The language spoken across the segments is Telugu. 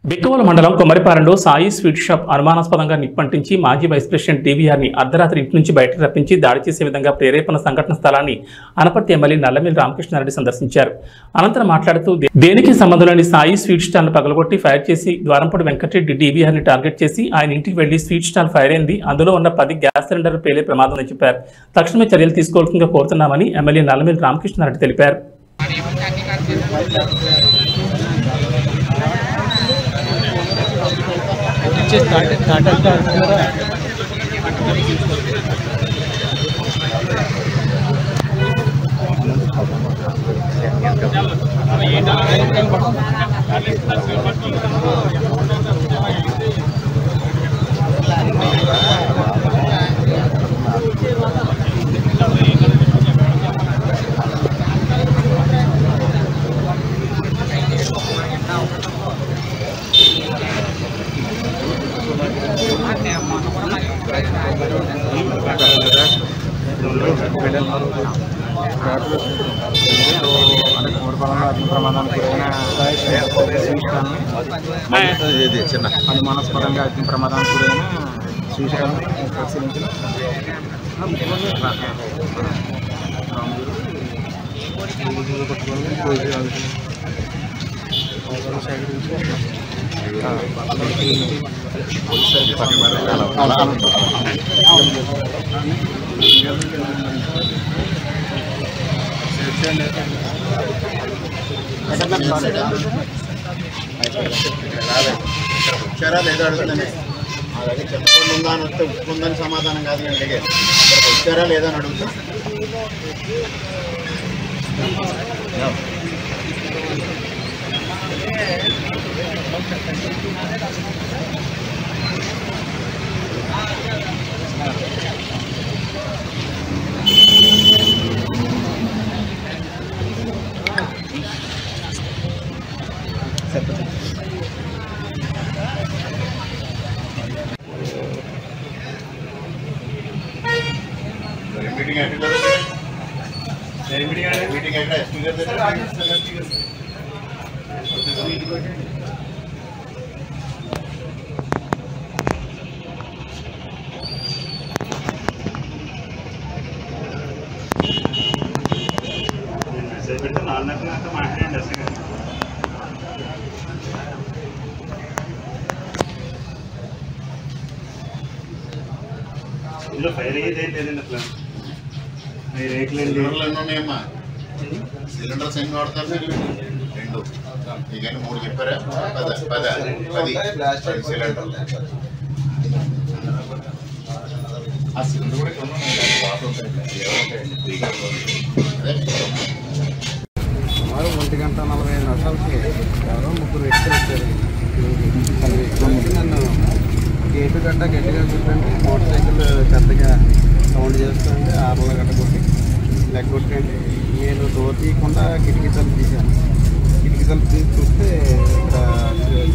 బిక్కవోలు మండలం కొమరిపాలెంలో సాయి స్వీట్ షాప్ అనుమానాస్పదంగా నిప్పంటించి మాజీ వైస్ ప్రెసిడెంట్ టీవీఆర్ని అర్ధరాత్రి ఇంటి నుంచి బయటకు రప్పించి దాడి చేసే విధంగా ప్రేరేపణ సంఘటన స్థలాన్ని అనపర్తి ఎమ్మెల్యే నల్లమిల్లి రామకృష్ణారెడ్డి సందర్శించారు. అనంతరం మాట్లాడుతూ దేనికి సంబంధం లేని సాయి స్వీట్ స్టాల్ను పగలగొట్టి ఫైర్ చేసి ద్వారంపూడి వెంకటరెడ్డి టీవీఆర్ని టార్గెట్ చేసి ఆయన ఇంటికి వెళ్లి స్వీట్ స్టాల్ ఫైర్ అయింది, అందులో ఉన్న 10 గ్యాస్ సిలిండర్లు పేలే ప్రమాదం అని చెప్పారు. తక్షణమే చర్యలు తీసుకోవాల్సిందిగా కోరుతున్నామని ఎమ్మెల్యే నల్లమిల్లి రామకృష్ణారెడ్డి తెలిపారు. అనుమానాస్పదంగా అగ్ని ప్రమాదానికి గురైన శ్రీశైలం పరిశీలించిన వచ్చారా లేదా అడుగుతుంది. మా దగ్గర చెప్పకుండా ఉందా అని వస్తే ఉందని సమాధానం కాదు నేను అడిగేది. వచ్చారా లేదా అని అడుగుతా. మీటింగ్ మాట్లాడండి అసలు ఇందులో ఫైర్ అయ్యేది ఏం లేదండి. అట్లా సిలిండర్లు ఎన్ని ఉన్నాయమ్మా? సిలిండర్స్ ఎన్ని వాడతారు మీరు? 2 ఇకని 3 చెప్పారా? 10 సిలిండర్లు. ఆ సిలిండర్ కూడా కొన్ని సుమారు 1:45 ఎవరో 3 వ్యక్తులు వచ్చారు. నన్ను గేటు గట్ట గట్టిగా కూర్చోండి, మోటార్ సైకిల్ పెద్దగా సౌండ్ చేస్తుంటే ఆర్ల గట్ట కొట్టి లెగ్గొట్టండి. నేను డోర్ తీయకుండా కిటికీ తలుపు తీశాను. కిటికీ తలుపు తీసి చూస్తే ఇక్కడ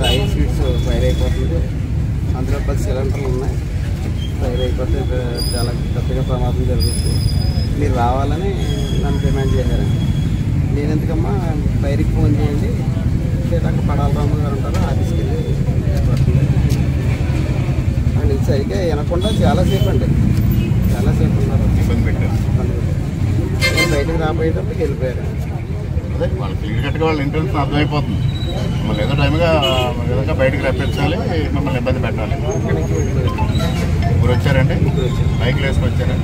సాయి స్వీట్స్ ఫైర్ అయిపోతుంది. అందులో 10 సిలిండర్లు ఉన్నాయి. ఫైర్ అయిపోతే చాలా పెద్దగా ప్రమాదం జరుగుతుంది, మీరు రావాలని నన్ను డిమాండ్ చేశారండి. నేను ఎందుకమ్మా ఫైర్కి ఫోన్ చేయండి, లేదా అక్కడ పడాలరాము గారు ఉంటారు ఆఫీస్కి వెళ్ళి అండ్ సరిగ్గా వినకుండా చాలాసేపు ఉన్నారు. ఇబ్బంది పెట్టారు. నేను బయటకు రాబోయేటప్పటికి వెళ్ళిపోయారు. అదే వాళ్ళు క్లియర్ కట్గా వాళ్ళ ఇంటెన్షన్ అర్థమైపోతుంది. మిమ్మల్ని ఏదో టైంగా విధంగా బయటకు రప్పించాలి, మిమ్మల్ని ఇబ్బంది పెట్టాలి. ఊరు వచ్చారండి, బైక్లు వేసుకొని వచ్చారా?